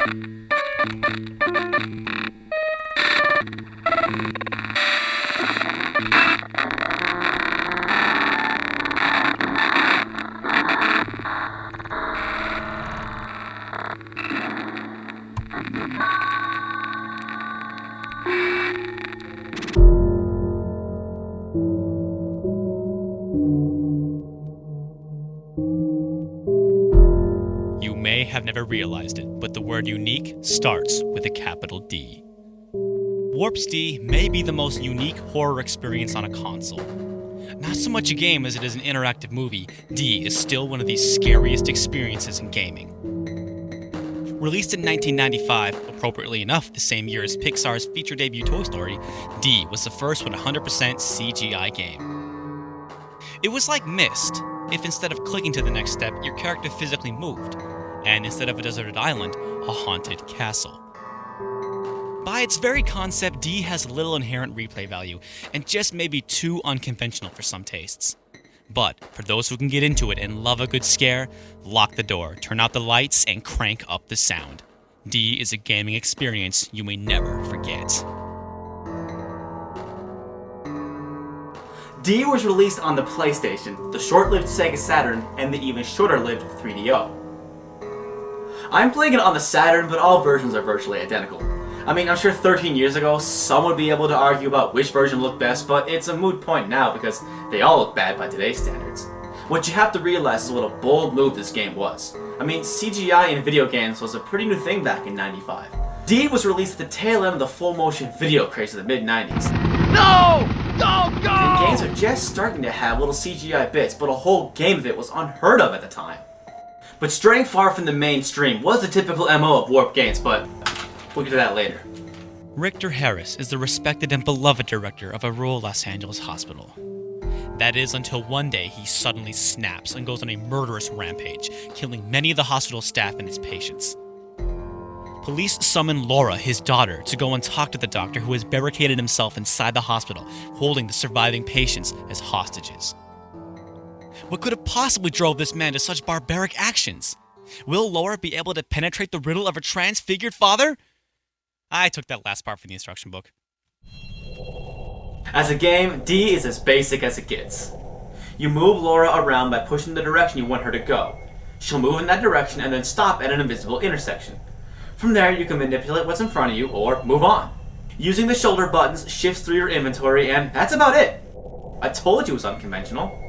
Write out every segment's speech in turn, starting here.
You may have never realized it, but the word unique starts with a capital D. Warp's D may be the most unique horror experience on a console. Not so much a game as it is an interactive movie, D is still one of the scariest experiences in gaming. Released in 1995, appropriately enough the same year as Pixar's feature debut Toy Story, D was the first 100% CGI game. It was like Myst, if instead of clicking to the next step, your character physically moved, and instead of a deserted island, a haunted castle. By its very concept, D has little inherent replay value, and just maybe too unconventional for some tastes. But for those who can get into it and love a good scare, lock the door, turn out the lights, and crank up the sound. D is a gaming experience you may never forget. D was released on the PlayStation, the short-lived Sega Saturn, and the even shorter-lived 3DO. I'm playing it on the Saturn, but all versions are virtually identical. I mean, I'm sure 13 years ago, some would be able to argue about which version looked best, but it's a moot point now because they all look bad by today's standards. What you have to realize is what a bold move this game was. I mean, CGI in video games was a pretty new thing back in '95. D was released at the tail end of the full-motion video craze of the mid-'90s. No! Don't go! And games are just starting to have little CGI bits, but a whole game of it was unheard of at the time. But straying far from the mainstream was the typical MO of Warp games, but we'll get to that later. Richter Harris is the respected and beloved director of a rural Los Angeles hospital. That is until one day he suddenly snaps and goes on a murderous rampage, killing many of the hospital staff and its patients. Police summon Laura, his daughter, to go and talk to the doctor who has barricaded himself inside the hospital, holding the surviving patients as hostages. What could have possibly drove this man to such barbaric actions? Will Laura be able to penetrate the riddle of her transfigured father? I took that last part from the instruction book. As a game, D is as basic as it gets. You move Laura around by pushing the direction you want her to go. She'll move in that direction and then stop at an invisible intersection. From there, you can manipulate what's in front of you or move on. Using the shoulder buttons shifts through your inventory, and that's about it. I told you it was unconventional.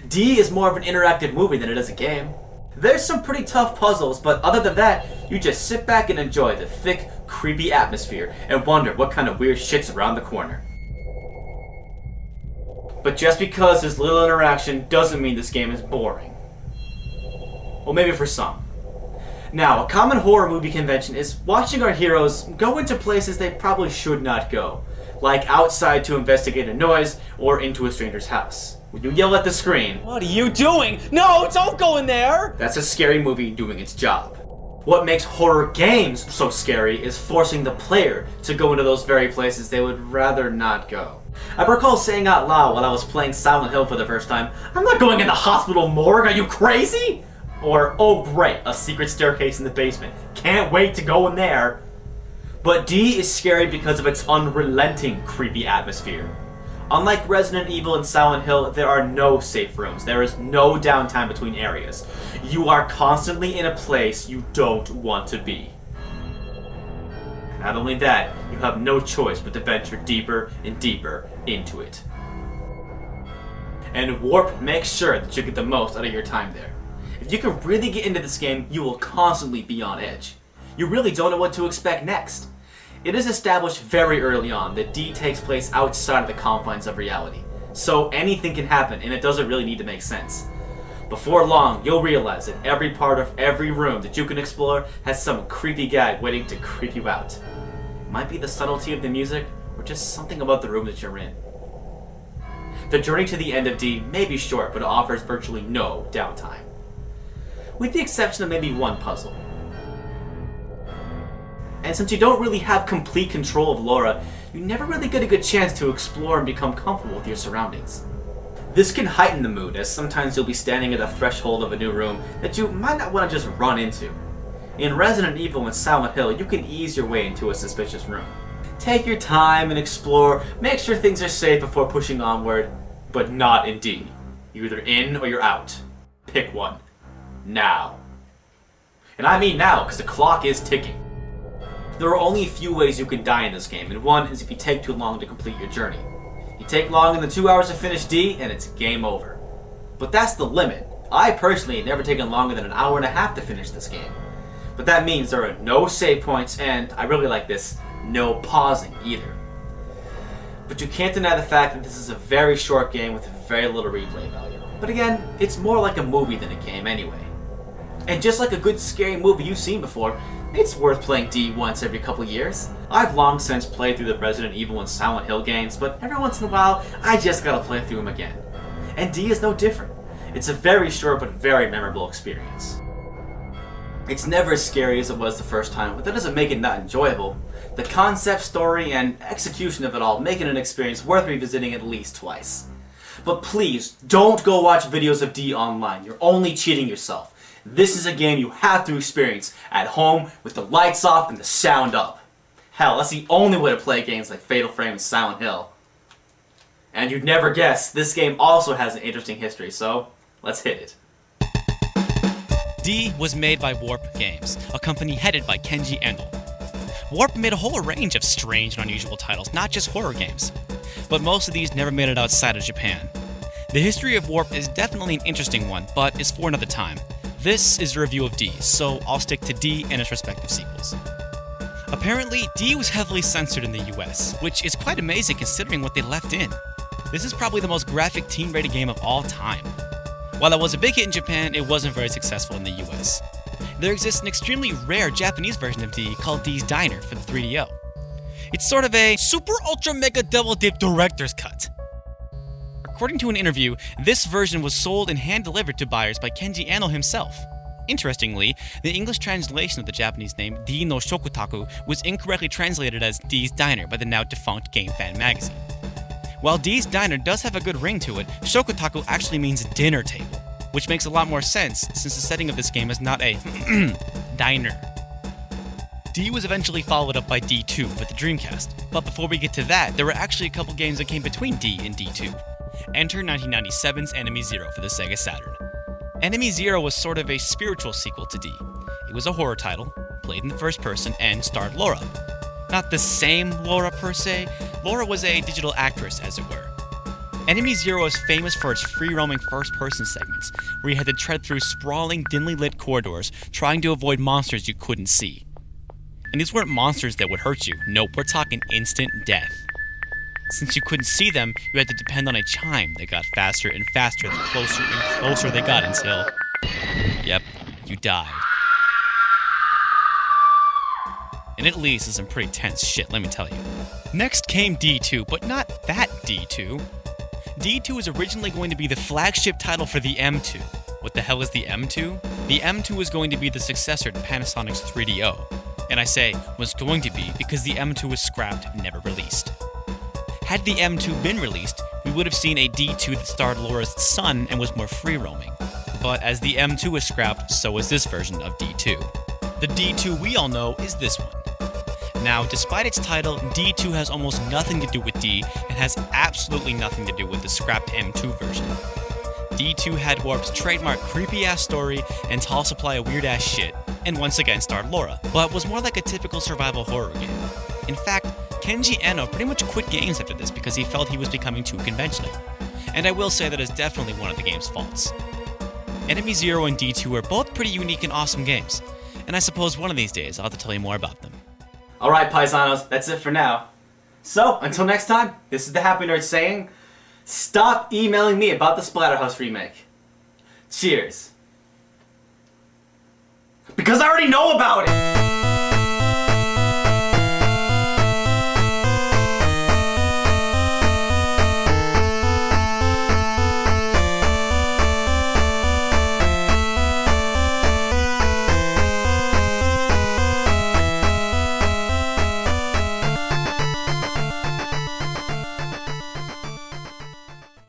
D is more of an interactive movie than it is a game. There's some pretty tough puzzles, but other than that, you just sit back and enjoy the thick, creepy atmosphere and wonder what kind of weird shit's around the corner. But just because there's little interaction doesn't mean this game is boring. Well, maybe for some. Now, a common horror movie convention is watching our heroes go into places they probably should not go, like outside to investigate a noise or into a stranger's house. When you yell at the screen, What are you doing? No, don't go in there! that's a scary movie doing its job. What makes horror games so scary is forcing the player to go into those very places they would rather not go. I recall saying out loud while I was playing Silent Hill for the first time, "I'm not going in the hospital morgue, are you crazy?" Or, "Oh great, a secret staircase in the basement. Can't wait to go in there." But D is scary because of its unrelenting creepy atmosphere. Unlike Resident Evil and Silent Hill, there are no safe rooms. There is no downtime between areas. You are constantly in a place you don't want to be. Not only that, you have no choice but to venture deeper and deeper into it. And Warp makes sure that you get the most out of your time there. If you can really get into this game, you will constantly be on edge. You really don't know what to expect next. It is established very early on that D takes place outside of the confines of reality, so anything can happen and it doesn't really need to make sense. Before long, you'll realize that every part of every room that you can explore has some creepy guy waiting to creep you out. It might be the subtlety of the music, or just something about the room that you're in. The journey to the end of D may be short, but it offers virtually no downtime, with the exception of maybe one puzzle. And since you don't really have complete control of Laura, you never really get a good chance to explore and become comfortable with your surroundings. This can heighten the mood, as sometimes you'll be standing at the threshold of a new room that you might not want to just run into. In Resident Evil and Silent Hill, you can ease your way into a suspicious room. Take your time and explore, make sure things are safe before pushing onward, but not in D. You're either in or you're out. Pick one. Now. And I mean now, because the clock is ticking. There are only a few ways you can die in this game, and one is if you take too long to complete your journey. You take longer than 2 hours to finish D, and it's game over. But that's the limit. I personally have never taken longer than an hour and a half to finish this game. But that means there are no save points, and I really like this, no pausing either. But you can't deny the fact that this is a very short game with very little replay value. But again, it's more like a movie than a game anyway. And just like a good scary movie you've seen before, it's worth playing D once every couple years. I've long since played through the Resident Evil and Silent Hill games, but every once in a while, I just gotta play through them again. And D is no different. It's a very short but very memorable experience. It's never as scary as it was the first time, but that doesn't make it not enjoyable. The concept, story, and execution of it all make it an experience worth revisiting at least twice. But please, don't go watch videos of D online. You're only cheating yourself. This is a game you have to experience at home with the lights off and the sound up. Hell, that's the only way to play games like Fatal Frame and Silent Hill. And you'd never guess, this game also has an interesting history, so let's hit it. D was made by Warp Games, a company headed by Kenji Eno. Warp made a whole range of strange and unusual titles, not just horror games. But most of these never made it outside of Japan. The history of Warp is definitely an interesting one, but is for another time. This is a review of D, so I'll stick to D and its respective sequels. Apparently, D was heavily censored in the US, which is quite amazing considering what they left in. This is probably the most graphic teen-rated game of all time. While it was a big hit in Japan, it wasn't very successful in the US. There exists an extremely rare Japanese version of D called D's Diner for the 3DO. It's sort of a super ultra mega double dip director's cut. According to an interview, this version was sold and hand-delivered to buyers by Kenji Eno himself. Interestingly, the English translation of the Japanese name D no Shokutaku was incorrectly translated as D's Diner by the now defunct Game Fan magazine. While D's Diner does have a good ring to it, Shokutaku actually means dinner table, which makes a lot more sense since the setting of this game is not a diner. D was eventually followed up by D2 for the Dreamcast, but before we get to that, there were actually a couple games that came between D and D2. Enter 1997's Enemy Zero for the Sega Saturn. Enemy Zero was sort of a spiritual sequel to D. It was a horror title, played in the first person, and starred Laura. Not the same Laura per se, Laura was a digital actress as it were. Enemy Zero is famous for its free-roaming first-person segments, where you had to tread through sprawling, dimly lit corridors, trying to avoid monsters you couldn't see. And these weren't monsters that would hurt you, nope, we're talking instant death. Since you couldn't see them, you had to depend on a chime that got faster and faster the closer and closer they got until... Yep, you died. And it leads to some pretty tense shit, let me tell you. Next came D2, but not that D2. D2 was originally going to be the flagship title for the M2. What the hell is the M2? The M2 was going to be the successor to Panasonic's 3DO. And I say, was going to be because the M2 was scrapped and never released. Had the M2 been released, we would have seen a D2 that starred Laura's son and was more free-roaming. But as the M2 was scrapped, so is this version of D2. The D2 we all know is this one. Now, despite its title, D2 has almost nothing to do with D and has absolutely nothing to do with the scrapped M2 version. D2 had Warp's trademark creepy-ass story and tall supply of weird-ass shit, and once again starred Laura, but was more like a typical survival horror game. In fact, Kenji Eno pretty much quit games after this because he felt he was becoming too conventional. And I will say that is definitely one of the game's faults. Enemy Zero and D2 are both pretty unique and awesome games, and I suppose one of these days I'll have to tell you more about them. Alright, paisanos, that's it for now. So, until next time, this is the Happy Nerd saying, stop emailing me about the Splatterhouse remake. Cheers. Because I already know about it!